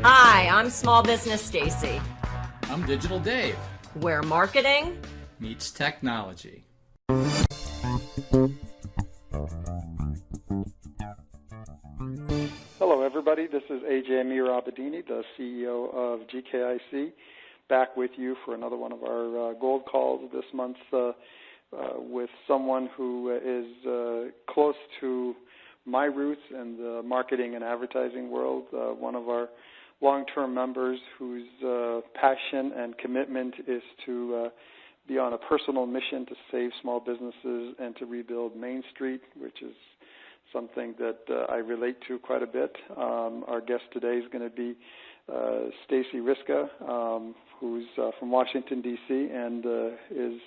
Hi, I'm Small Business Stacy, I'm Digital Dave. where marketing Meets technology. Hello, everybody. This is AJ Mirabedini, the CEO of GKIC, back with you for another one of our gold calls this month with someone who is close to my roots in the marketing and advertising world, one of our long-term members whose passion and commitment is to be on a personal mission to save small businesses and to rebuild Main Street, which is something that I relate to quite a bit. Our guest today is going to be Stacy Riska, who's from Washington, D.C., and is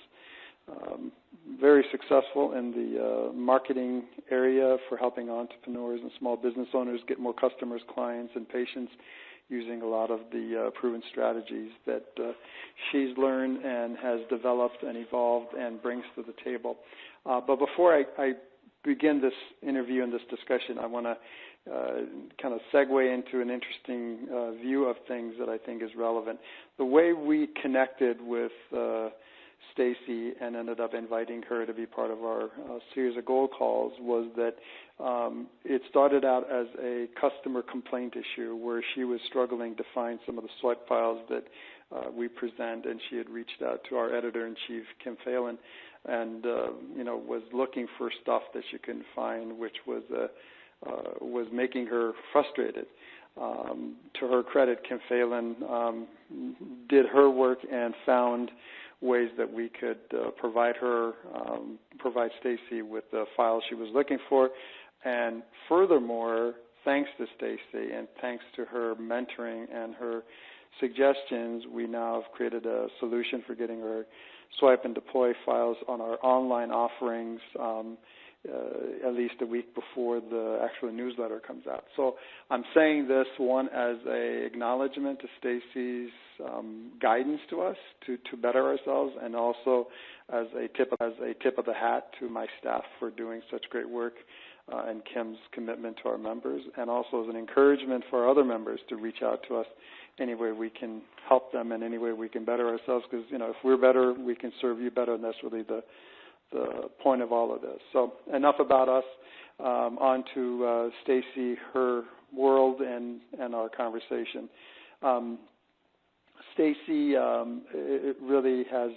very successful in the marketing area for helping entrepreneurs and small business owners get more customers, clients, and patients using a lot of the proven strategies that she's learned and has developed and evolved and brings to the table. But before I begin this interview and this discussion, I want to kind of segue into an interesting view of things that I think is relevant. The way we connected with Stacy and ended up inviting her to be part of our series of gold calls was that it started out as a customer complaint issue where she was struggling to find some of the swipe files that we present, and she had reached out to our editor-in-chief, Kim Phelan, and was looking for stuff that she couldn't find, which was making her frustrated. To her credit, Kim Phelan did her work and found ways that we could provide Stacy with the files she was looking for. And furthermore, thanks to Stacy and thanks to her mentoring and her suggestions, we now have created a solution for getting her swipe and deploy files on our online offerings at least a week before the actual newsletter comes out. So I'm saying this, one, as an acknowledgement to Stacy's guidance to us to better ourselves, and also as a tip of the hat to my staff for doing such great work and Kim's commitment to our members, and also as an encouragement for our other members to reach out to us any way we can help them and any way we can better ourselves, because if we're better, we can serve you better, and that's really the point of all of this. So enough about us. On to Stacy, her world, and our conversation. Stacy really has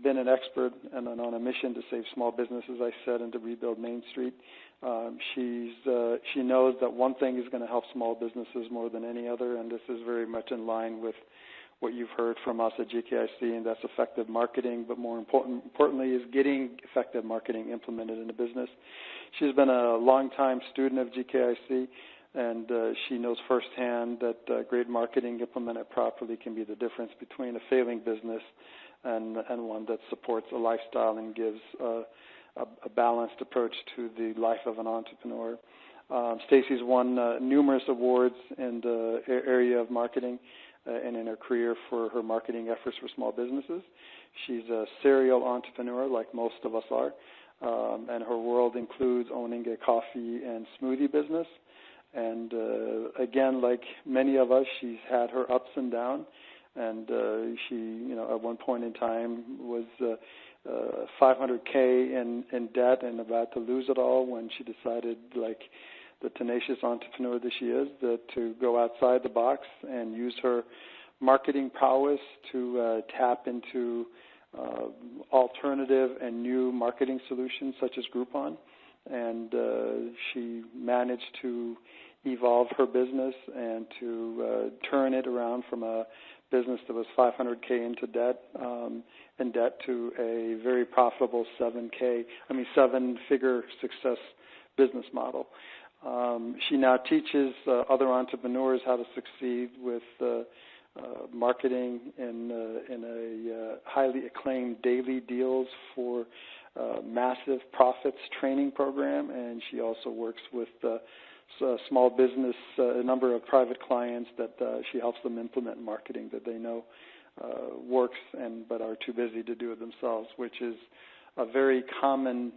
been an expert and on a mission to save small businesses, I said, and to rebuild Main Street. She knows that one thing is going to help small businesses more than any other, and this is very much in line with what you've heard from us at GKIC, and that's effective marketing, but more importantly is getting effective marketing implemented in the business. She's been a long-time student of GKIC, and she knows firsthand that great marketing implemented properly can be the difference between a failing business and one that supports a lifestyle and gives a balanced approach to the life of an entrepreneur. Stacy's won numerous awards in the area of marketing and in her career for her marketing efforts for small businesses. She's a serial entrepreneur like most of us are, and her world includes owning a coffee and smoothie business. And again, like many of us, she's had her ups and downs, and she, at one point in time was $500K in debt and about to lose it all when she decided, like the tenacious entrepreneur that she is, to go outside the box and use her marketing prowess to tap into alternative and new marketing solutions such as Groupon. And she managed to evolve her business and to turn it around from a business that was $500K in debt to a very profitable seven-figure success business model. She now teaches other entrepreneurs how to succeed with marketing in a highly acclaimed daily deals for massive profits training program, and she also works with small business, a number of private clients that she helps them implement marketing that they know works but are too busy to do it themselves, which is a very common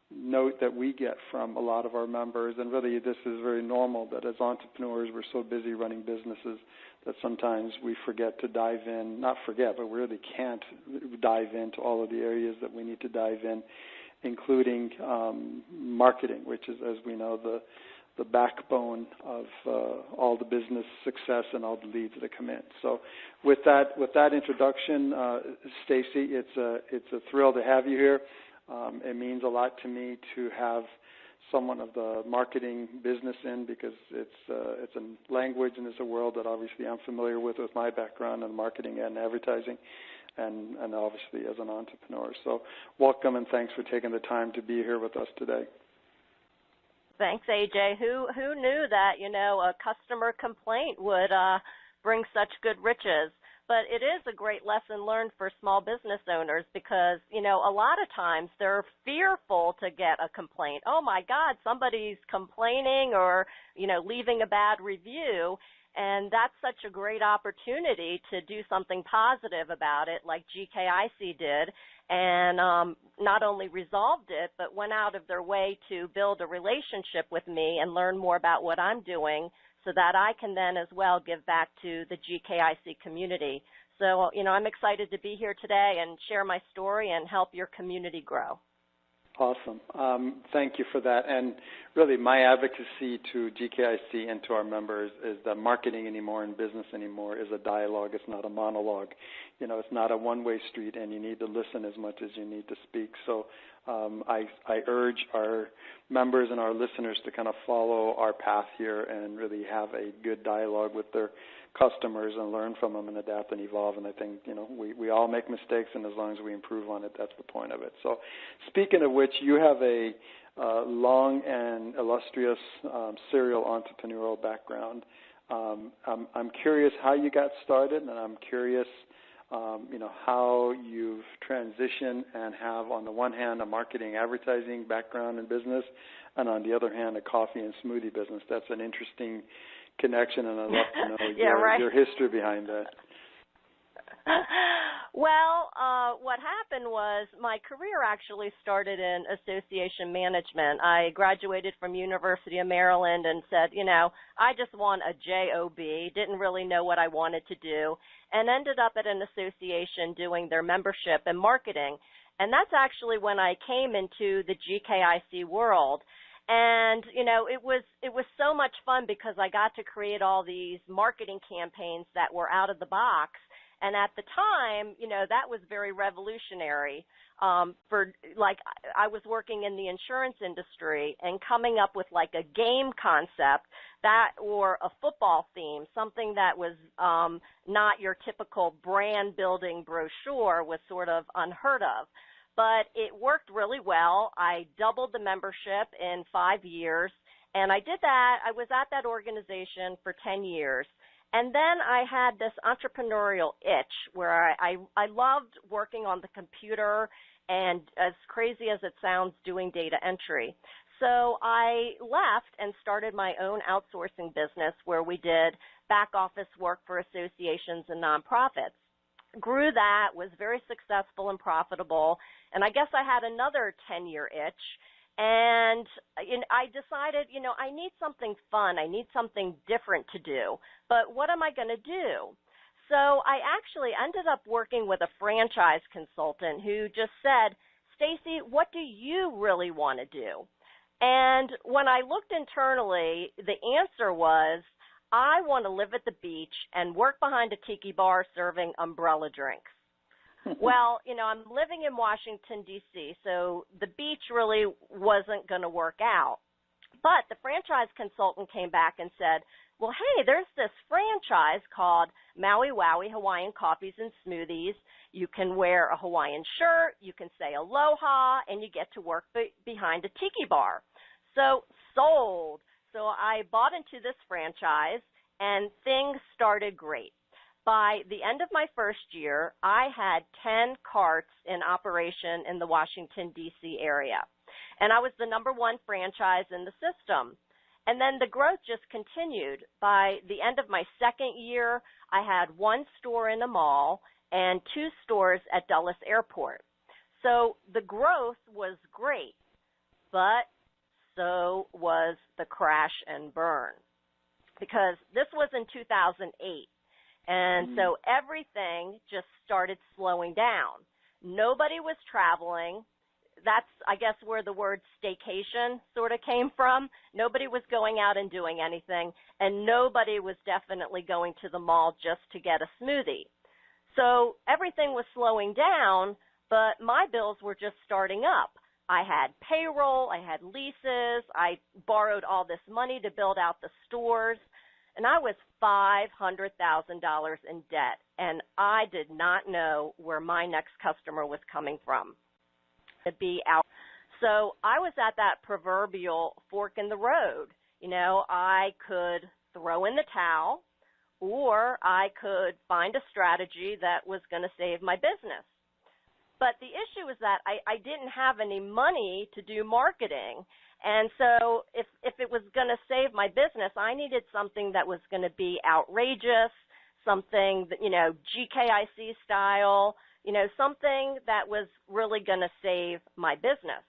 note that we get from a lot of our members, and really this is very normal, that as entrepreneurs we're so busy running businesses that sometimes we forget to dive in, not forget, but we really can't dive into all of the areas that we need to dive in, including marketing, which is, as we know, the backbone of all the business success and all the leads that come in. So with that introduction, Stacy, it's a thrill to have you here. It means a lot to me to have someone of the marketing business in, because it's a language and it's a world that obviously I'm familiar with my background in marketing and advertising, and obviously as an entrepreneur. So welcome, and thanks for taking the time to be here with us today. Thanks, AJ. Who knew that, a customer complaint would bring such good riches? But it is a great lesson learned for small business owners, because, a lot of times they're fearful to get a complaint. Oh, my God, somebody's complaining or, leaving a bad review. And that's such a great opportunity to do something positive about it, like GKIC did, and not only resolved it, but went out of their way to build a relationship with me and learn more about what I'm doing, so that I can then as well give back to the GKIC community. So, I'm excited to be here today and share my story and help your community grow. Awesome. Thank you for that. And really, my advocacy to GKIC and to our members is that marketing anymore and business anymore is a dialogue. It's not a monologue. It's not a one-way street, and you need to listen as much as you need to speak. So I urge our members and our listeners to kind of follow our path here and really have a good dialogue with their customers and learn from them and adapt and evolve. And I think, we all make mistakes, and as long as we improve on it, that's the point of it. So speaking of which, you have a long and illustrious serial entrepreneurial background. I'm curious how you got started, and I'm curious how you've transitioned and have, on the one hand, a marketing advertising background in business, and on the other hand, a coffee and smoothie business. That's an interesting connection, and I'd love to know your history behind that. Well, what happened was my career actually started in association management. I graduated from University of Maryland and said, I just want a job, didn't really know what I wanted to do, and ended up at an association doing their membership and marketing. And that's actually when I came into the GKIC world. And, it was so much fun, because I got to create all these marketing campaigns that were out of the box. And at the time, that was very revolutionary. I was working in the insurance industry, and coming up with like a game concept or a football theme, something that was not your typical brand building brochure, was sort of unheard of. But it worked really well. I doubled the membership in 5 years, and I did that. I was at that organization for 10 years. And then I had this entrepreneurial itch where I loved working on the computer, and, as crazy as it sounds, doing data entry. So I left and started my own outsourcing business, where we did back office work for associations and nonprofits. Grew that, was very successful and profitable, and I guess I had another 10-year itch, and I decided, I need something fun, I need something different to do, but what am I going to do? So I actually ended up working with a franchise consultant who just said, Stacy, what do you really want to do? And when I looked internally, the answer was, I want to live at the beach and work behind a tiki bar serving umbrella drinks. Well, I'm living in Washington, D.C., so the beach really wasn't going to work out. But the franchise consultant came back and said, well, hey, there's this franchise called Maui Wowie Hawaiian Coffees and Smoothies. You can wear a Hawaiian shirt, you can say aloha, and you get to work behind a tiki bar. So sold. So I bought into this franchise, and things started great. By the end of my first year, I had 10 carts in operation in the Washington, D.C. area, and I was the number one franchise in the system. And then the growth just continued. By the end of my second year, I had 1 store in a mall and 2 stores at Dulles Airport. So the growth was great. but so was the crash and burn, because this was in 2008. And so everything just started slowing down. Nobody was traveling. That's, I guess, where the word staycation sort of came from. Nobody was going out and doing anything, and nobody was definitely going to the mall just to get a smoothie. So everything was slowing down, but my bills were just starting up. I had payroll, I had leases, I borrowed all this money to build out the stores, and I was $500,000 in debt, and I did not know where my next customer was coming from to be out. So I was at that proverbial fork in the road. You know, I could throw in the towel, or I could find a strategy that was going to save my business. But the issue is that I didn't have any money to do marketing. And so if it was going to save my business, I needed something that was going to be outrageous, something that, you know, GKIC style, you know, something that was really going to save my business.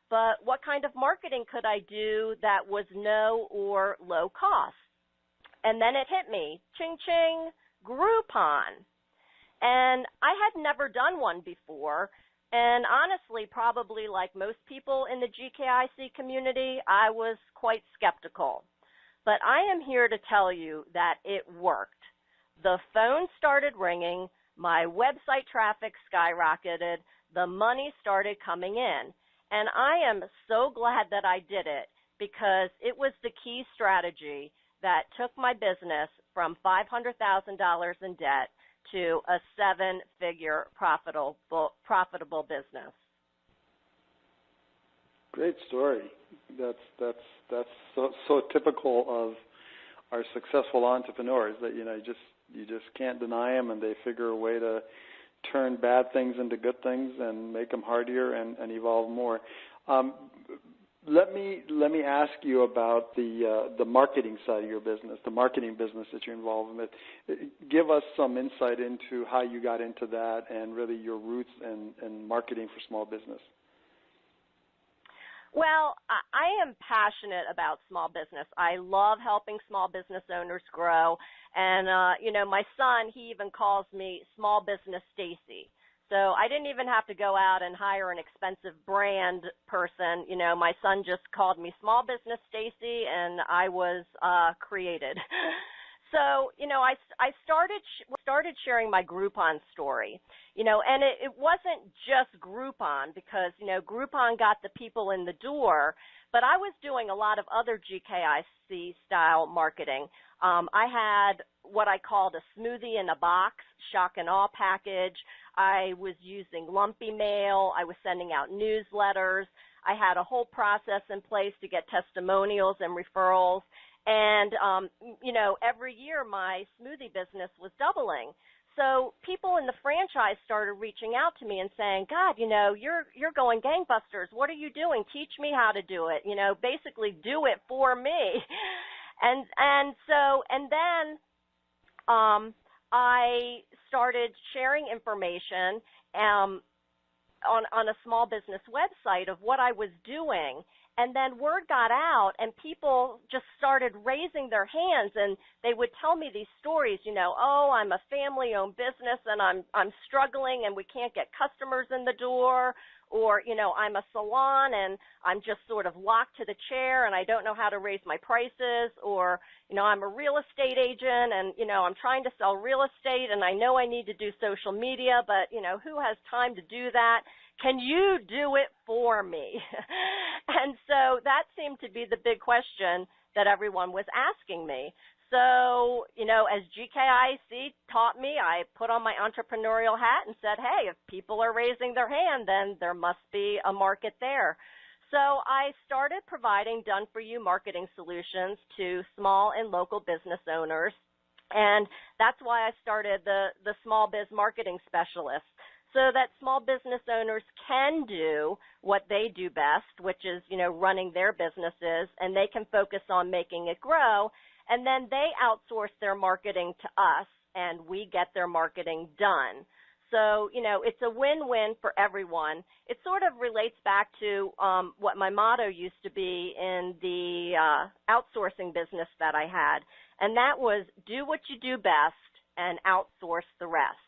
But what kind of marketing could I do that was no or low cost? And then it hit me, ching, ching, Groupon. And I had never done one before, and honestly, probably like most people in the GKIC community, I was quite skeptical. But I am here to tell you that it worked. The phone started ringing, my website traffic skyrocketed, the money started coming in, and I am so glad that I did it, because it was the key strategy that took my business from $500,000 in debt to a seven-figure profitable business. Great story. That's so typical of our successful entrepreneurs, that you just can't deny them, and they figure a way to turn bad things into good things and make them hardier and evolve more. Let me ask you about the marketing side of your business, the marketing business that you're involved with. Give us some insight into how you got into that and really your roots in marketing for small business. Well, I am passionate about small business. I love helping small business owners grow. And, my son, he even calls me Small Business Stacy. So I didn't even have to go out and hire an expensive brand person. You know, my son just called me Small Business Stacy, and I was created. So, I started sharing my Groupon story, and it wasn't just Groupon, because, Groupon got the people in the door, but I was doing a lot of other GKIC style marketing. I had what I called a smoothie in a box, shock and awe package. I was using lumpy mail. I was sending out newsletters. I had a whole process in place to get testimonials and referrals. And, every year my smoothie business was doubling. So people in the franchise started reaching out to me and saying, God, you're going gangbusters. What are you doing? Teach me how to do it. Basically do it for me. And then I started sharing information on a small business website of what I was doing. And then word got out, and people just started raising their hands, and they would tell me these stories, oh, I'm a family-owned business, and I'm struggling, and we can't get customers in the door, or, I'm a salon, and I'm just sort of locked to the chair, and I don't know how to raise my prices, or, I'm a real estate agent, and, I'm trying to sell real estate, and I know I need to do social media, but, who has time to do that? Can you do it for me? And so that seemed to be the big question that everyone was asking me. So, as GKIC taught me, I put on my entrepreneurial hat and said, hey, if people are raising their hand, then there must be a market there. So I started providing done-for-you marketing solutions to small and local business owners, and that's why I started the Small Biz Marketing Specialist, so that small business owners can do what they do best, which is, running their businesses, and they can focus on making it grow, and then they outsource their marketing to us, and we get their marketing done. So, it's a win-win for everyone. It sort of relates back to what my motto used to be in the outsourcing business that I had, and that was do what you do best and outsource the rest.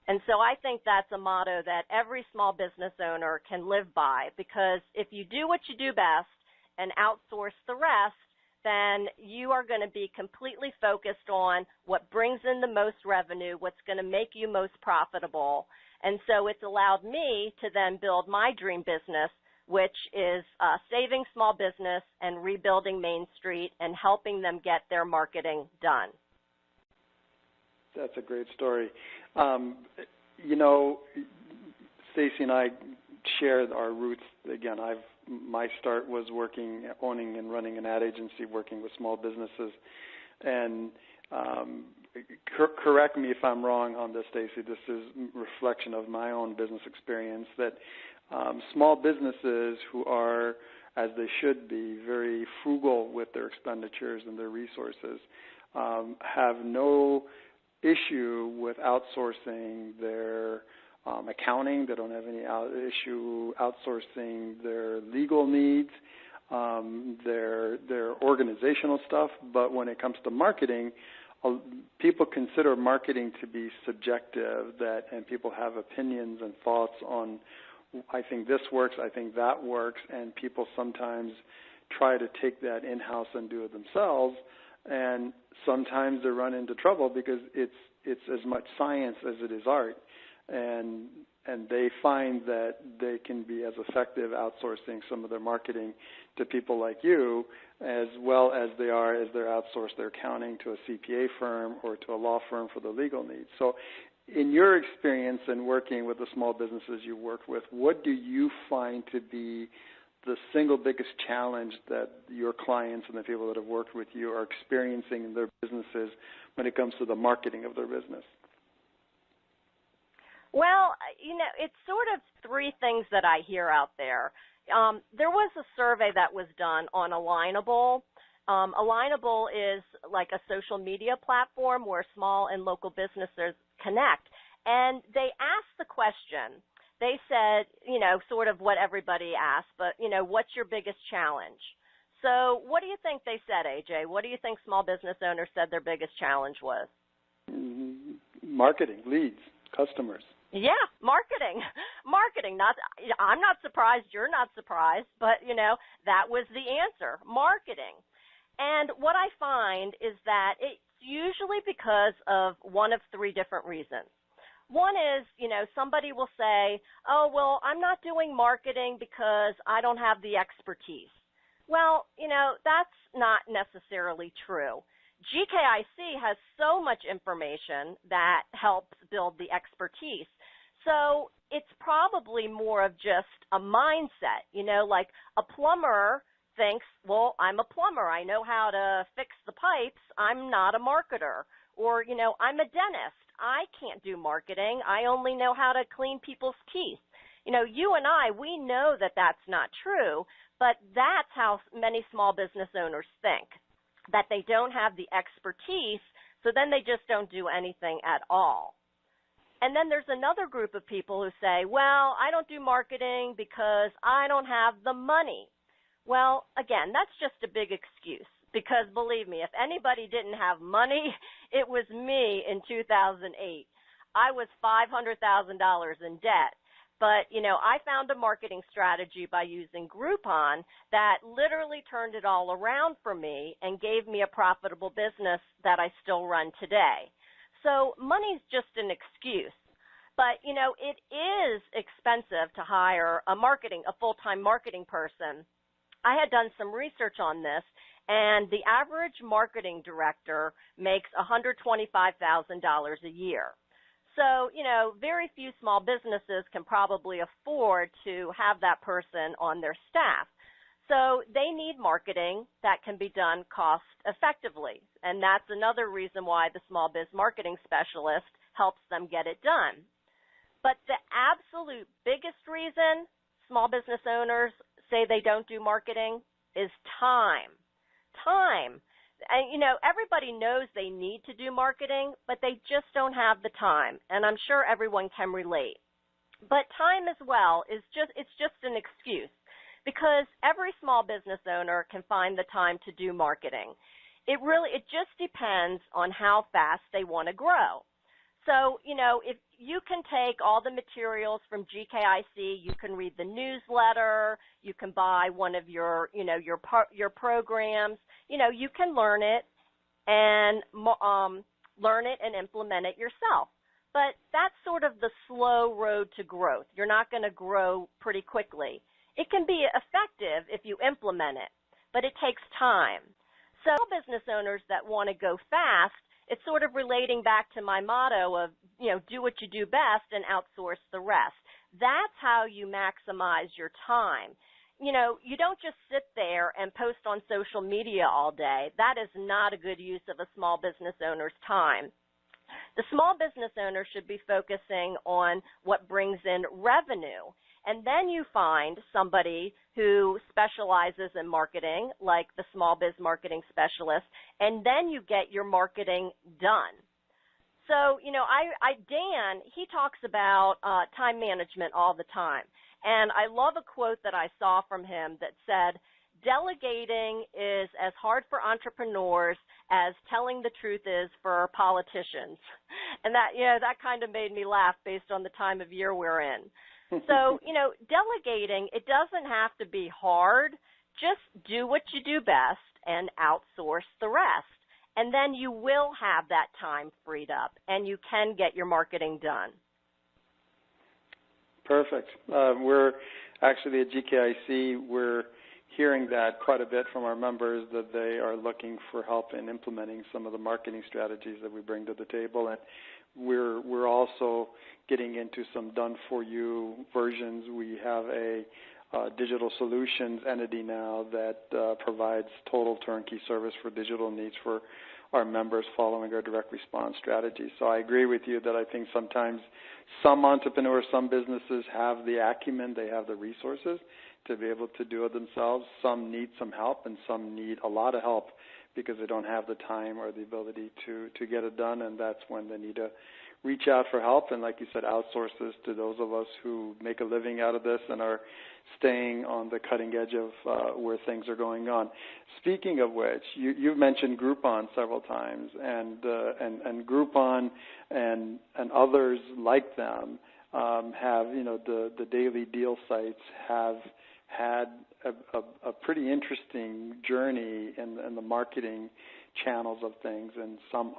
And so I think that's a motto that every small business owner can live by, because if you do what you do best and outsource the rest, then you are going to be completely focused on what brings in the most revenue, what's going to make you most profitable. And so it's allowed me to then build my dream business, which is saving small business and rebuilding Main Street and helping them get their marketing done. That's a great story. Stacy and I share our roots. Again, my start was owning and running an ad agency, working with small businesses. And correct me if I'm wrong on this, Stacy. This is a reflection of my own business experience, that small businesses who are, as they should be, very frugal with their expenditures and their resources, have no issue with outsourcing their accounting. They don't have any issue outsourcing their legal needs, their organizational stuff. But when it comes to marketing, people consider marketing to be subjective, and people have opinions and thoughts on, I think this works, I think that works, and people sometimes try to take that in-house and do it themselves. And sometimes they run into trouble because it's as much science as it is art, and they find that they can be as effective outsourcing some of their marketing to people like you as well as they outsource their accounting to a CPA firm or to a law firm for the legal needs. So in your experience in working with the small businesses you work with, what do you find to be the single biggest challenge that your clients and the people that have worked with you are experiencing in their businesses when it comes to the marketing of their business? Well, it's sort of three things that I hear out there. There was a survey that was done on Alignable. Alignable is like a social media platform where small and local businesses connect. And they asked the question, they said, sort of what everybody asked, but, what's your biggest challenge? So what do you think they said, AJ? What do you think small business owners said their biggest challenge was? Marketing, leads, customers. Yeah, marketing. I'm not surprised. You're not surprised. But, that was the answer, marketing. And what I find is that it's usually because of one of three different reasons. One is, somebody will say, oh, well, I'm not doing marketing because I don't have the expertise. Well, that's not necessarily true. GKIC has so much information that helps build the expertise. So it's probably more of just a mindset, like a plumber thinks, well, I'm a plumber. I know how to fix the pipes. I'm not a marketer. Or, I'm a dentist. I can't do marketing. I only know how to clean people's teeth. You and I, we know that that's not true, but that's how many small business owners think, that they don't have the expertise, so then they just don't do anything at all. And then there's another group of people who say, well, I don't do marketing because I don't have the money. Well, again, that's just a big excuse, because believe me, if anybody didn't have money, it was me in 2008. I was $500,000 in debt. But, I found a marketing strategy by using Groupon that literally turned it all around for me and gave me a profitable business that I still run today. So money's just an excuse. But, it is expensive to hire a full-time marketing person. I had done some research on this, and the average marketing director makes $125,000 a year. So, very few small businesses can probably afford to have that person on their staff. So they need marketing that can be done cost effectively. And that's another reason why the small biz marketing specialist helps them get it done. But the absolute biggest reason small business owners say they don't do marketing is time. Time. And, everybody knows they need to do marketing, but they just don't have the time. And I'm sure everyone can relate. But time as well it's just an excuse, because every small business owner can find the time to do marketing. It just depends on how fast they want to grow. So, if you can take all the materials from GKIC, you can read the newsletter, you can buy one of your programs, you can learn it and implement it yourself. But that's sort of the slow road to growth. You're not going to grow pretty quickly. It can be effective if you implement it, but it takes time. So business owners that want to go fast, it's sort of relating back to my motto of, do what you do best and outsource the rest. That's how you maximize your time. You don't just sit there and post on social media all day. That is not a good use of a small business owner's time. The small business owner should be focusing on what brings in revenue. And then you find somebody who specializes in marketing, like the small biz marketing specialist, and then you get your marketing done. So, Dan, he talks about time management all the time. And I love a quote that I saw from him that said, delegating is as hard for entrepreneurs as telling the truth is for politicians. And that kind of made me laugh based on the time of year we're in. So, delegating, it doesn't have to be hard. Just do what you do best and outsource the rest. And then you will have that time freed up and you can get your marketing done. Perfect. We're actually at GKIC, we're hearing that quite a bit from our members, that they are looking for help in implementing some of the marketing strategies that we bring to the table. And we're also getting into some done-for-you versions. We have a digital solutions entity now that provides total turnkey service for digital needs for our members following our direct response strategy. So I agree with you that I think sometimes some entrepreneurs, some businesses have the acumen, they have the resources to be able to do it themselves. Some need some help, and some need a lot of help because they don't have the time or the ability to get it done, and that's when they need to reach out for help. And like you said, outsource this to those of us who make a living out of this and are staying on the cutting edge of where things are going on. Speaking of which, you've mentioned Groupon several times, and Groupon and others like them have, the daily deal sites have had a pretty interesting journey in the marketing channels of things, and some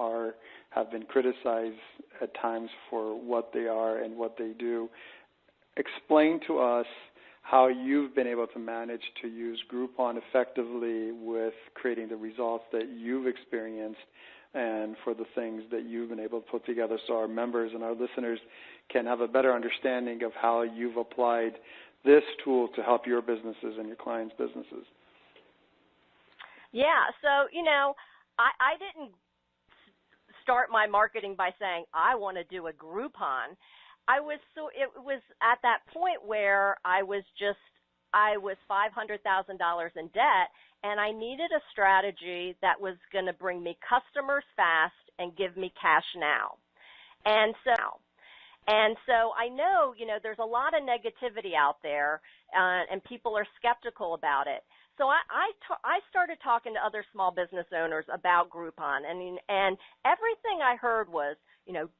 have been criticized at times for what they are and what they do. Explain to us how you've been able to manage to use Groupon effectively with creating the results that you've experienced, and for the things that you've been able to put together so our members and our listeners can have a better understanding of how you've applied this tool to help your businesses and your clients' businesses. Yeah, so, I didn't start my marketing by saying I want to do a Groupon. It was at that point where I was $500,000 in debt, and I needed a strategy that was going to bring me customers fast and give me cash now. And so I know, there's a lot of negativity out there, and people are skeptical about it. So I started talking to other small business owners about Groupon, and everything I heard was,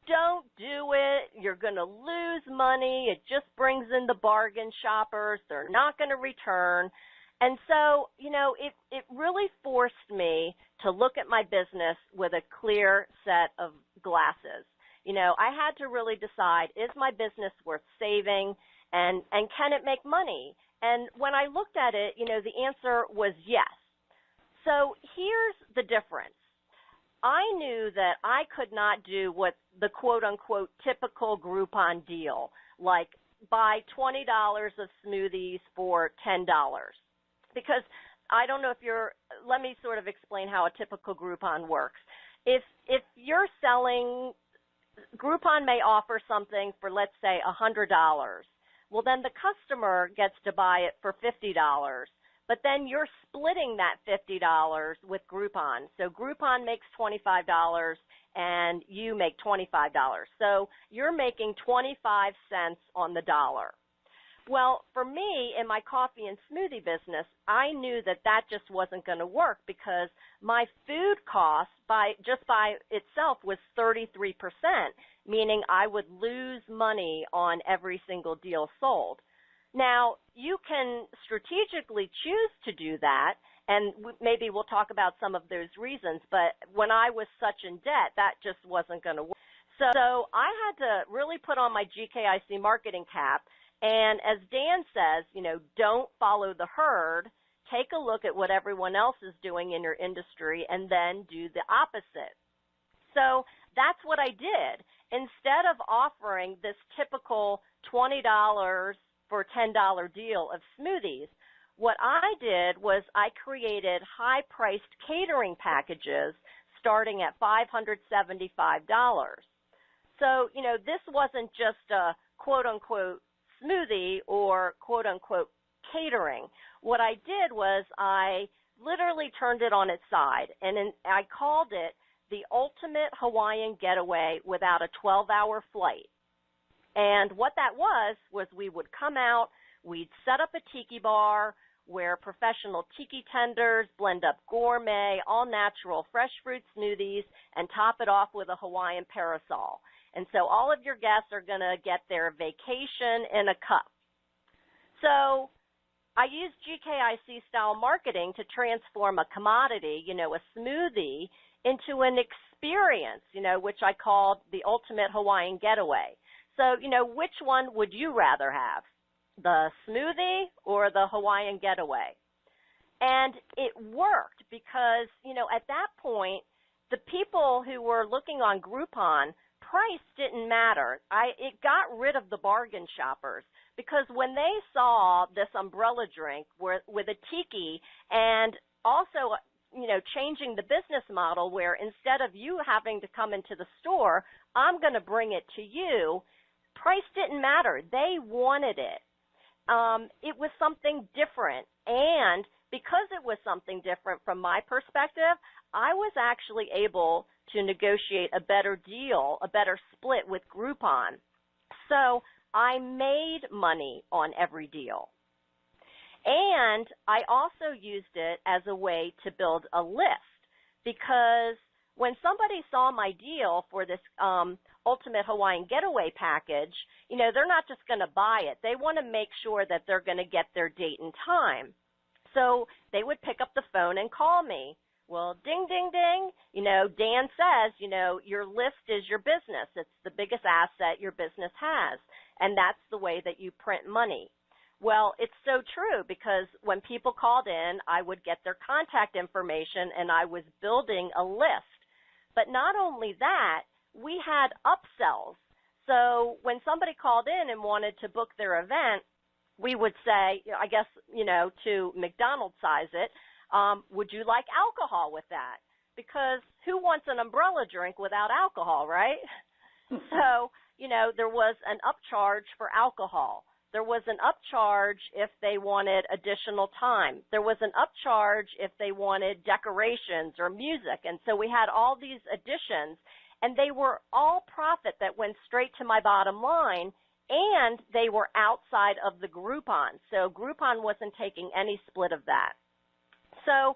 don't do it. You're going to lose money. It just brings in the bargain shoppers. They're not going to return. And so, it really forced me to look at my business with a clear set of glasses. I had to really decide, is my business worth saving, and can it make money? And when I looked at it, the answer was yes. So here's the difference. I knew that I could not do what the quote-unquote typical Groupon deal, like buy $20 of smoothies for $10. Because I don't know let me sort of explain how a typical Groupon works. If you're selling, Groupon may offer something for, let's say, $100. Well, then the customer gets to buy it for $50, but then you're splitting that $50 with Groupon. So Groupon makes $25 and you make $25. So you're making 25 cents on the dollar. Well, for me, in my coffee and smoothie business, I knew that that just wasn't going to work because my food cost by itself was 33%, meaning I would lose money on every single deal sold. Now, you can strategically choose to do that, and maybe we'll talk about some of those reasons, but when I was such in debt, that just wasn't going to work. So I had to really put on my GKIC marketing cap. And as Dan says, don't follow the herd. Take a look at what everyone else is doing in your industry and then do the opposite. So that's what I did. Instead of offering this typical $20 for $10 deal of smoothies, what I did was I created high-priced catering packages starting at $575. So, this wasn't just a quote-unquote smoothie or quote-unquote catering. What I did was I literally turned it on its side, and I called it the ultimate Hawaiian getaway without a 12-hour flight. And what that was we would come out, we'd set up a tiki bar where professional tiki tenders blend up gourmet, all-natural, fresh fruit smoothies and top it off with a Hawaiian parasol. And so all of your guests are going to get their vacation in a cup. So I used GKIC-style marketing to transform a commodity, a smoothie, into an experience, which I called the ultimate Hawaiian getaway. So, which one would you rather have, the smoothie or the Hawaiian getaway? And it worked because, at that point, the people who were looking on Groupon, price didn't matter. It got rid of the bargain shoppers because when they saw this umbrella drink with a tiki and also, changing the business model where instead of you having to come into the store, I'm going to bring it to you, price didn't matter. They wanted it. It was something different, and because it was something different from my perspective, I was actually able to negotiate a better deal, a better split with Groupon. So I made money on every deal. And I also used it as a way to build a list because when somebody saw my deal for this Ultimate Hawaiian Getaway package, they're not just going to buy it. They want to make sure that they're going to get their date and time. So they would pick up the phone and call me. Well, ding, ding, ding. Dan says, your list is your business. It's the biggest asset your business has, and that's the way that you print money. Well, it's so true because when people called in, I would get their contact information, and I was building a list. But not only that, we had upsells. So when somebody called in and wanted to book their event, we would say, I guess, to McDonald's size it, would you like alcohol with that? Because who wants an umbrella drink without alcohol, right? So, there was an upcharge for alcohol. There was an upcharge if they wanted additional time. There was an upcharge if they wanted decorations or music. And so we had all these additions, and they were all profit that went straight to my bottom line, and they were outside of the Groupon. So Groupon wasn't taking any split of that. So,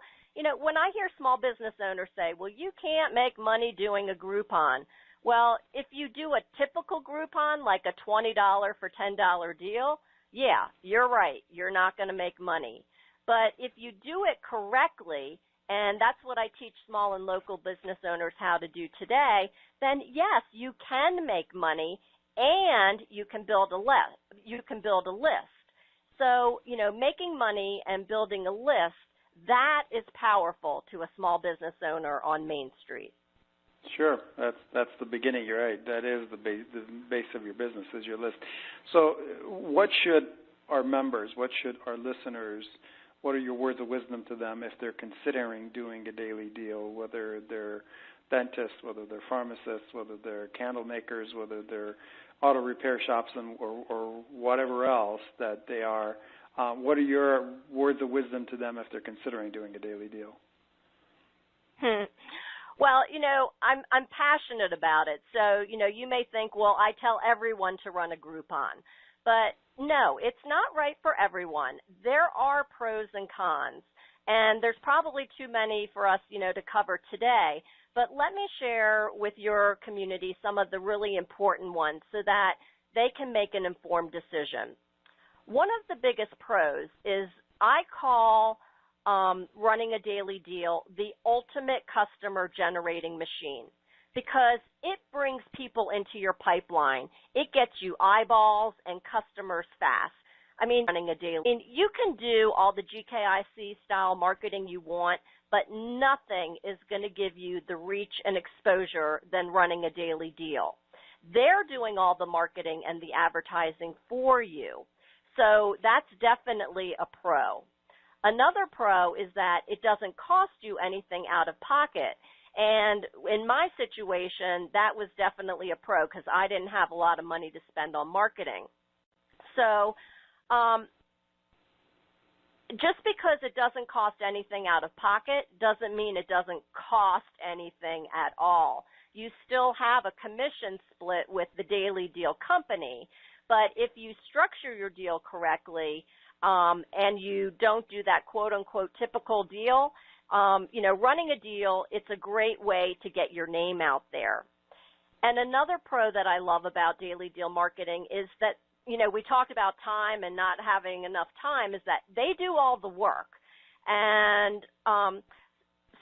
when I hear small business owners say, well, you can't make money doing a Groupon. Well, if you do a typical Groupon, like a $20 for $10 deal, yeah, you're right. You're not going to make money. But if you do it correctly, and that's what I teach small and local business owners how to do today, then yes, you can make money and you can build a list. So, making money and building a list, that is powerful to a small business owner on Main Street. Sure, that's the beginning. You're right. That is the base of your business is your list. So, what should our members, what should our listeners, what are your words of wisdom to them if they're considering doing a daily deal, whether they're dentists, whether they're pharmacists, whether they're candle makers, whether they're auto repair shops, or whatever else that they are? What are your words of wisdom to them if they're considering doing a daily deal? Well, I'm passionate about it. So, you may think, well, I tell everyone to run a Groupon. But no, it's not right for everyone. There are pros and cons, and there's probably too many for us, to cover today. But let me share with your community some of the really important ones so that they can make an informed decision. One of the biggest pros is I call running a daily deal the ultimate customer generating machine, because it brings people into your pipeline. It gets you eyeballs and customers fast. Running a daily, you can do all the GKIC style marketing you want, but nothing is going to give you the reach and exposure than running a daily deal. They're doing all the marketing and the advertising for you. So that's definitely a pro. Another pro is that it doesn't cost you anything out of pocket. And in my situation, that was definitely a pro because I didn't have a lot of money to spend on marketing. So just because it doesn't cost anything out of pocket doesn't mean it doesn't cost anything at all. You still have a commission split with the daily deal company, but if you structure your deal correctly and you don't do that quote-unquote typical deal, running a deal, it's a great way to get your name out there. And another pro that I love about daily deal marketing is that, we talked about time and not having enough time, is that they do all the work. And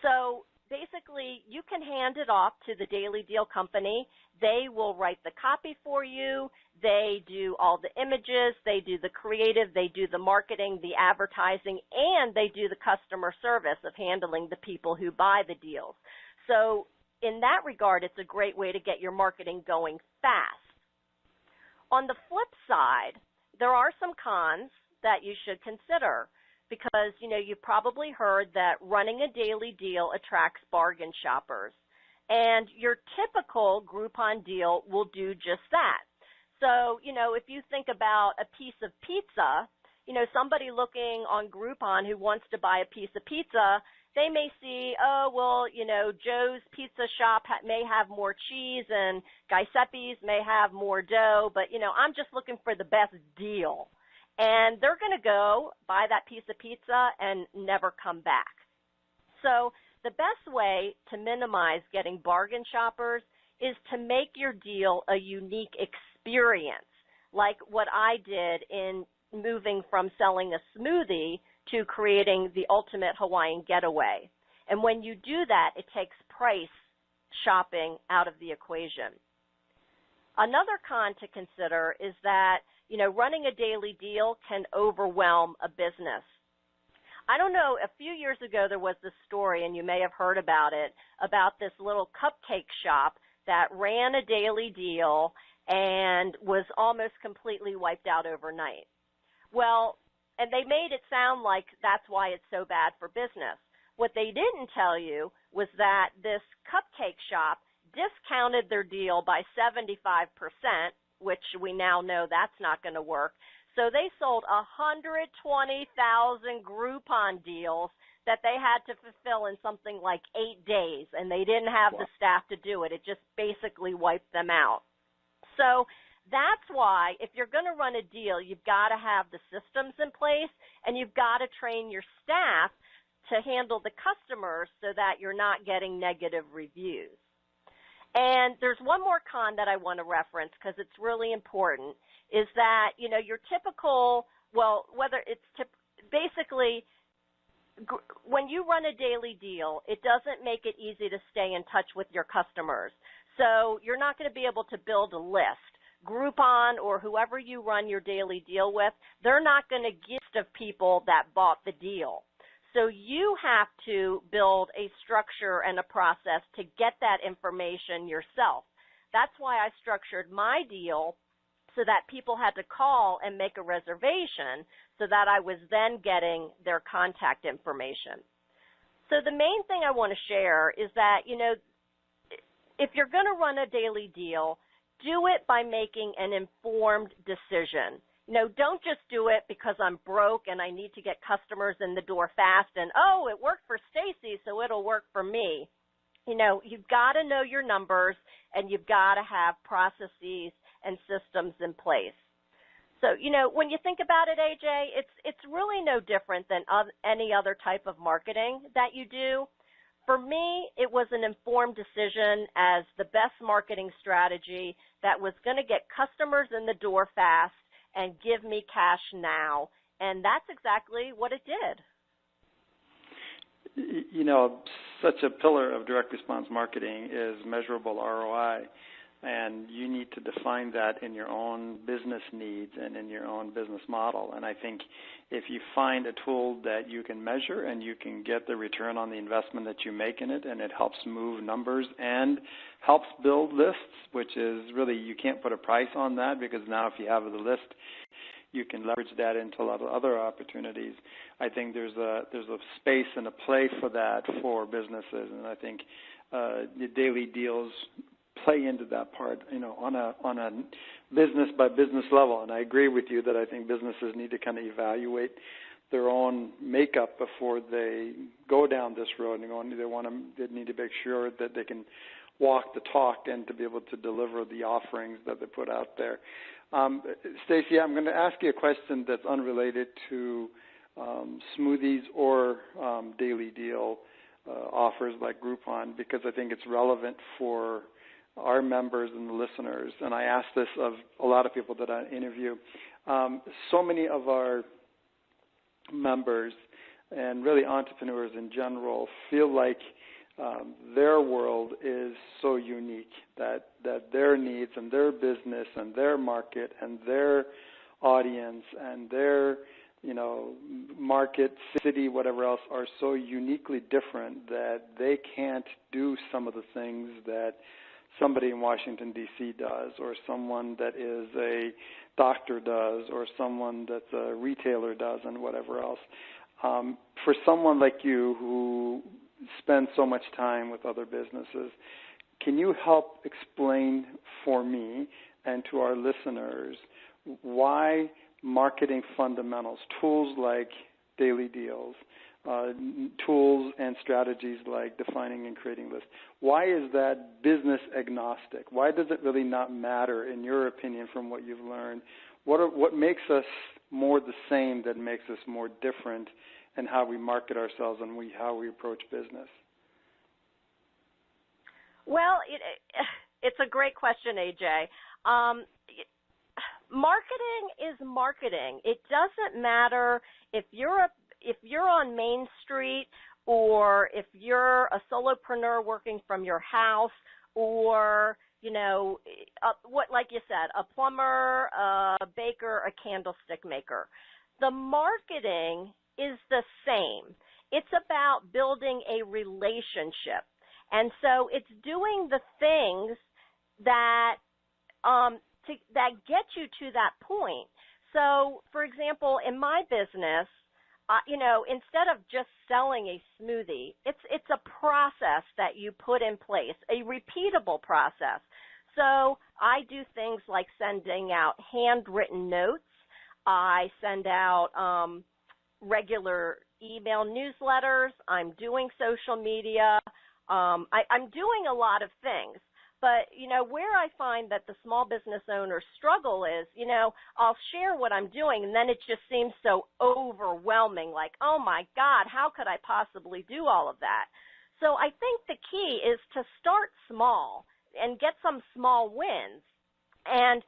so basically you can hand it off to the daily deal company. They will write the copy for you. They do all the images. They do the creative. They do the marketing, the advertising, and they do the customer service of handling the people who buy the deals. So in that regard, it's a great way to get your marketing going fast. On the flip side, there are some cons that you should consider because, you've probably heard that running a daily deal attracts bargain shoppers. And your typical Groupon deal will do just that. So, if you think about a piece of pizza, somebody looking on Groupon who wants to buy a piece of pizza, they may see, Joe's Pizza Shop may have more cheese and Giuseppe's may have more dough, but, I'm just looking for the best deal. And they're going to go buy that piece of pizza and never come back. So the best way to minimize getting bargain shoppers is to make your deal a unique experience, like what I did in moving from selling a smoothie to creating the ultimate Hawaiian getaway. And when you do that, it takes price shopping out of the equation. Another con to consider is that, running a daily deal can overwhelm a business. I don't know, a few years ago there was this story, and you may have heard about it, about this little cupcake shop that ran a daily deal and was almost completely wiped out overnight. Well, and they made it sound like that's why it's so bad for business. What they didn't tell you was that this cupcake shop discounted their deal by 75%, which we now know that's not going to work. So they sold 120,000 Groupon deals that they had to fulfill in something like 8 days, and they didn't have the staff to do it. It just basically wiped them out. So that's why if you're going to run a deal, you've got to have the systems in place, and you've got to train your staff to handle the customers so that you're not getting negative reviews. And there's one more con that I want to reference because it's really important, is that, your typical, whether it's basically when you run a daily deal, it doesn't make it easy to stay in touch with your customers. So you're not going to be able to build a list. Groupon or whoever you run your daily deal with, they're not going to get of people that bought the deal. So you have to build a structure and a process to get that information yourself. That's why I structured my deal so that people had to call and make a reservation so that I was then getting their contact information. So the main thing I want to share is that, if you're going to run a daily deal, do it by making an informed decision. Don't just do it because I'm broke and I need to get customers in the door fast and, oh, it worked for Stacy, so it'll work for me. You've got to know your numbers and you've got to have processes and systems in place. So, when you think about it, AJ, it's really no different than any other type of marketing that you do. For me, it was an informed decision as the best marketing strategy that was going to get customers in the door fast and give me cash now. And that's exactly what it did. Such a pillar of direct response marketing is measurable ROI. And you need to define that in your own business needs and in your own business model. And I think if you find a tool that you can measure and you can get the return on the investment that you make in it, and it helps move numbers and helps build lists, which is really, you can't put a price on that because now if you have the list, you can leverage that into a lot of other opportunities. I think there's a space and a play for that for businesses, and I think the daily deals play into that part, on a business by business level. And I agree with you that I think businesses need to kind of evaluate their own makeup before they go down this road. They need to make sure that they can walk the talk and to be able to deliver the offerings that they put out there. Stacy, I'm going to ask you a question that's unrelated to smoothies or daily deal offers like Groupon, because I think it's relevant for our members and the listeners, and I ask this of a lot of people that I interview. So many of our members and really entrepreneurs in general feel like their world is so unique that their needs and their business and their market and their audience and their market, city, whatever else are so uniquely different that they can't do some of the things that somebody in Washington, D.C. does, or someone that is a doctor does, or someone that's a retailer does, and whatever else. For someone like you who spends so much time with other businesses, can you help explain for me and to our listeners why marketing fundamentals, tools like daily deals, tools and strategies like defining and creating lists, why is that business agnostic? Why does it really not matter, in your opinion, from what you've learned? What makes us more the same that makes us more different in how we market ourselves and how we approach business? Well, it's a great question, AJ. Marketing is marketing. It doesn't matter if you're on Main Street, or if you're a solopreneur working from your house, or like you said, a plumber, a baker, a candlestick maker. The marketing is the same. It's about building a relationship, and so it's doing the things that that get you to that point. So, for example, in my business, instead of just selling a smoothie, it's a process that you put in place, a repeatable process. So I do things like sending out handwritten notes. I send out regular email newsletters. I'm doing social media. I'm doing a lot of things. But, where I find that the small business owners struggle is, I'll share what I'm doing, and then it just seems so overwhelming, like, oh, my God, how could I possibly do all of that? So I think the key is to start small and get some small wins. And,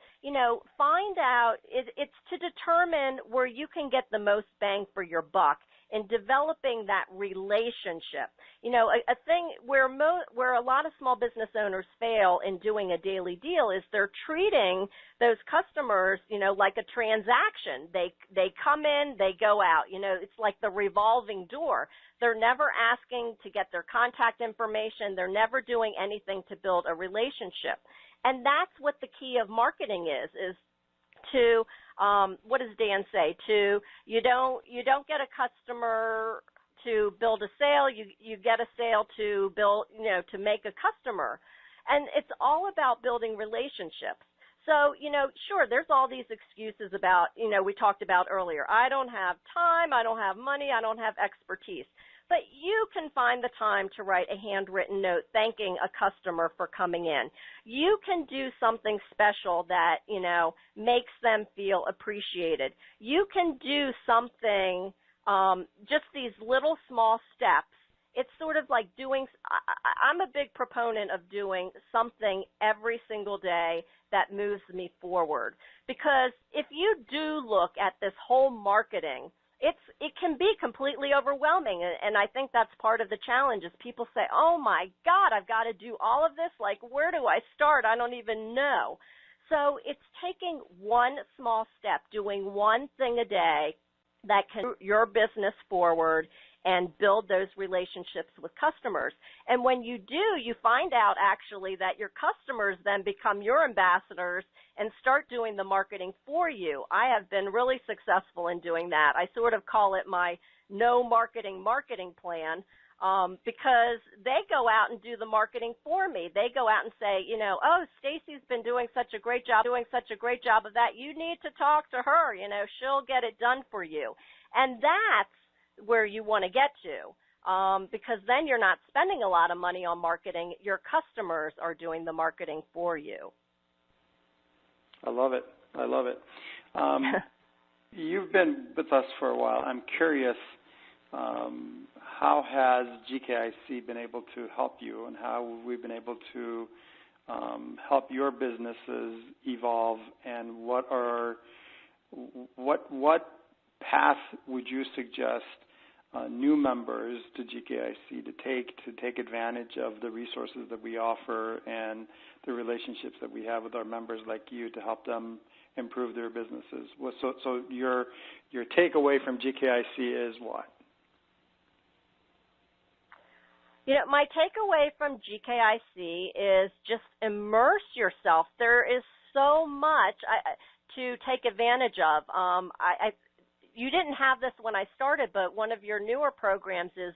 find out, it's to determine where you can get the most bang for your buck in developing that relationship. A thing where a lot of small business owners fail in doing a daily deal is they're treating those customers, like a transaction. They come in, they go out. It's like the revolving door. They're never asking to get their contact information. They're never doing anything to build a relationship. And that's what the key of marketing is to, what does Dan say? You don't get a customer to build a sale. You get a sale to build, to make a customer. And it's all about building relationships. So, sure, there's all these excuses about, we talked about earlier. I don't have time, I don't have money, I don't have expertise. But you can find the time to write a handwritten note thanking a customer for coming in. You can do something special that, makes them feel appreciated. You can do something, just these little small steps. It's sort of like I'm a big proponent of doing something every single day that moves me forward. Because if you do look at this whole marketing, it can be completely overwhelming, and I think that's part of the challenge is people say, oh my God, I've got to do all of this, like where do I start? I don't even know. So it's taking one small step, doing one thing a day that can move your business forward and build those relationships with customers. And when you do, you find out actually that your customers then become your ambassadors and start doing the marketing for you. I have been really successful in doing that. I sort of call it my no marketing plan because they go out and do the marketing for me. They go out and say, oh, Stacy's been doing such a great job of that. You need to talk to her. She'll get it done for you. And that's where you want to get to, because then you're not spending a lot of money on marketing. Your customers are doing the marketing for you. I love it. You've been with us for a while. I'm curious, how has GKIC been able to help you, and how have we been able to help your businesses evolve, and what path would you suggest new members to GKIC to take advantage of the resources that we offer and the relationships that we have with our members like you to help them improve their businesses? So your takeaway from GKIC is what? My takeaway from GKIC is just immerse yourself. There is so much to take advantage of. You didn't have this when I started, but one of your newer programs is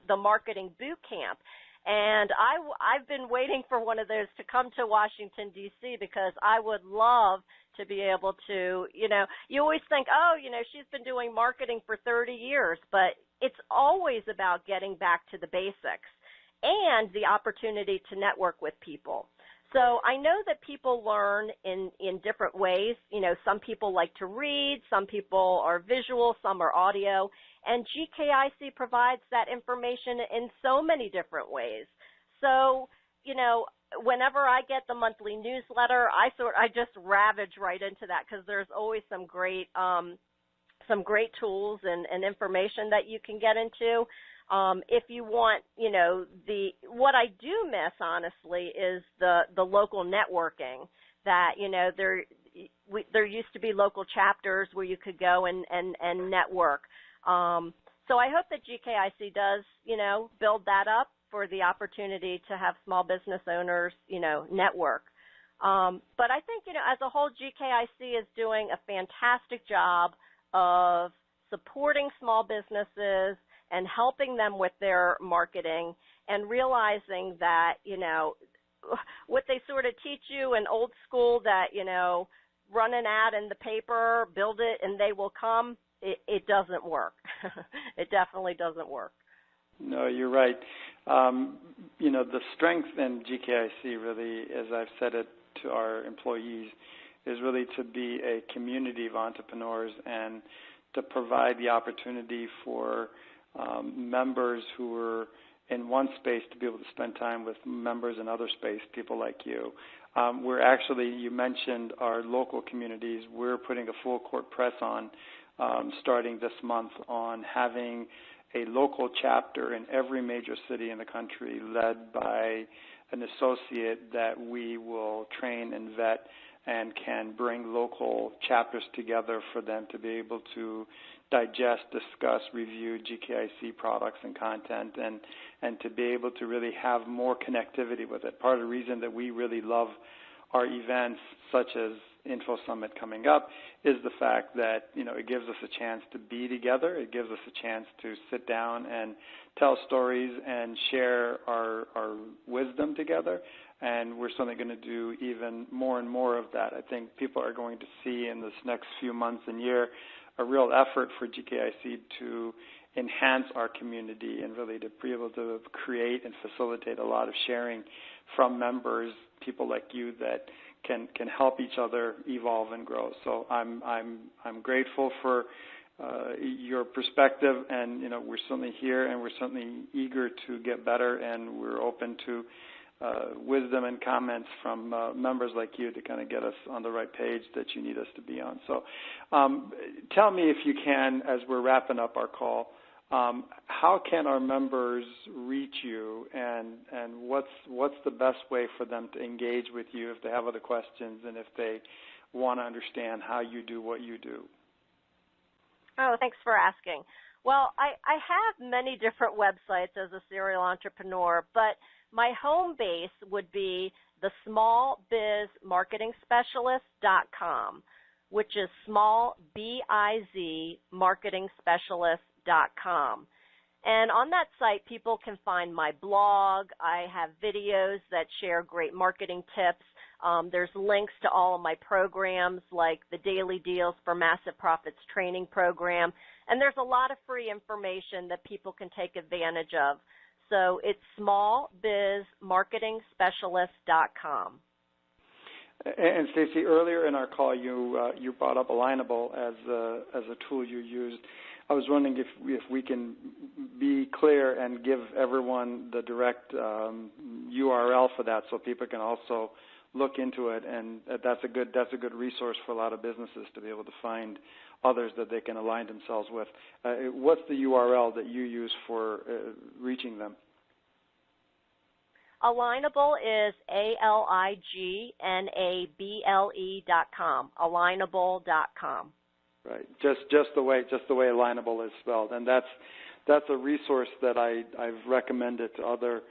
the Marketing Boot Camp. And I've been waiting for one of those to come to Washington, D.C., because I would love to be able to, you always think, she's been doing marketing for 30 years, but it's always about getting back to the basics and the opportunity to network with people. So I know that people learn in different ways. Some people like to read, some people are visual, some are audio, and GKIC provides that information in so many different ways. So, whenever I get the monthly newsletter, I just ravage right into that because there's always some great tools and information that you can get into. If you want, what I do miss, honestly, is the local networking that, there used to be local chapters where you could go and network. So I hope that GKIC does, build that up for the opportunity to have small business owners, network. But I think, as a whole, GKIC is doing a fantastic job of supporting small businesses and helping them with their marketing and realizing that, what they sort of teach you in old school that, run an ad in the paper, build it, and they will come, it doesn't work. It definitely doesn't work. No, you're right. The strength in GKIC really, as I've said it to our employees, is really to be a community of entrepreneurs and to provide the opportunity for members who are in one space to be able to spend time with members in other space, people like you. We're actually, you mentioned our local communities. We're putting a full court press on starting this month on having a local chapter in every major city in the country led by an associate that we will train and vet and can bring local chapters together for them to be able to digest, discuss, review GKIC products and content and to be able to really have more connectivity with it. Part of the reason that we really love our events such as Info Summit coming up is the fact that, it gives us a chance to be together. It gives us a chance to sit down and tell stories and share our wisdom together. together, and we're certainly going to do even more and more of that. I think people are going to see in this next few months and year a real effort for GKIC to enhance our community and really to be able to create and facilitate a lot of sharing from members, people like you that can help each other evolve and grow. So I'm grateful for your perspective, and we're certainly here, and we're certainly eager to get better, and we're open to wisdom and comments from members like you to kind of get us on the right page that you need us to be on. So tell me, if you can, as we're wrapping up our call, how can our members reach you, and what's the best way for them to engage with you if they have other questions and if they want to understand how you do what you do? Oh, thanks for asking. Well, I have many different websites as a serial entrepreneur, but my home base would be the smallbizmarketingspecialist.com, which is smallbizmarketingspecialist.com. And on that site, people can find my blog. I have videos that share great marketing tips. There's links to all of my programs, like the Daily Deals for Massive Profits training program. And there's a lot of free information that people can take advantage of. So it's smallbizmarketingspecialist.com. And Stacy, earlier in our call, you brought up Alignable as a tool you used. I was wondering if we can be clear and give everyone the direct URL for that, so people can also look into it. And that's a good resource for a lot of businesses to be able to find others that they can align themselves with. What's the URL that you use for reaching them? Alignable is ALIGNABLE.com. Alignable.com. Right, just the way Alignable is spelled, and that's a resource that I've recommended to other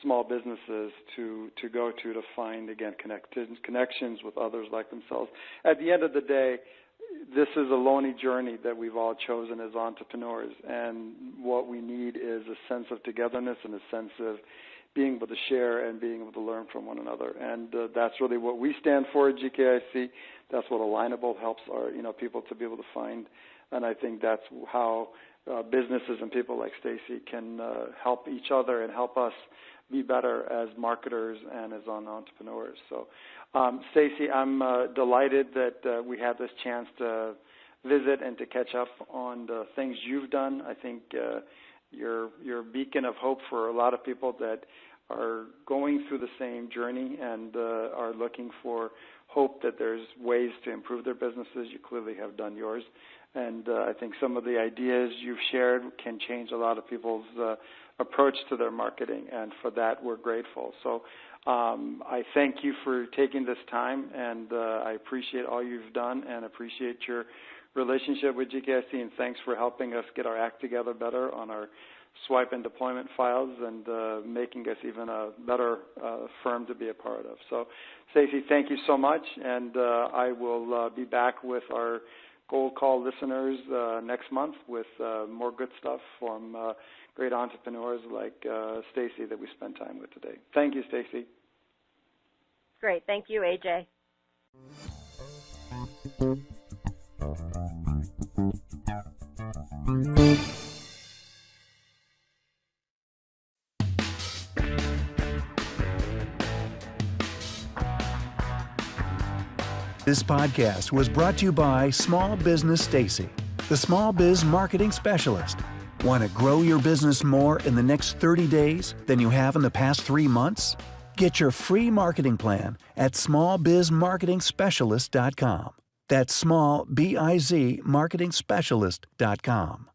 small businesses to go to find, again, connections with others like themselves. At the end of the day, this is a lonely journey that we've all chosen as entrepreneurs, and what we need is a sense of togetherness and a sense of being able to share and being able to learn from one another. And that's really what we stand for at GKIC. That's what Alignable helps our people to be able to find. And I think that's how businesses and people like Stacy can help each other and help us be better as marketers and as entrepreneurs. So, Stacy, I'm delighted that we had this chance to visit and to catch up on the things you've done. I think you're a beacon of hope for a lot of people that are going through the same journey and are looking for hope that there's ways to improve their businesses. You clearly have done yours. And I think some of the ideas you've shared can change a lot of people's approach to their marketing, and for that we're grateful. So I thank you for taking this time, and I appreciate all you've done and appreciate your relationship with GKIC, and thanks for helping us get our act together better on our swipe and deployment files and making us even a better firm to be a part of. So, Stacey, thank you so much, and I will be back with our Gold Call listeners next month with more good stuff from great entrepreneurs like Stacey that we spent time with today. Thank you, Stacey. Great. Thank you, AJ. This podcast was brought to you by Small Business Stacy, the Small Biz Marketing Specialist. Want to grow your business more in the next 30 days than you have in the past 3 months? Get your free marketing plan at smallbizmarketingspecialist.com. That's smallbizmarketingspecialist.com.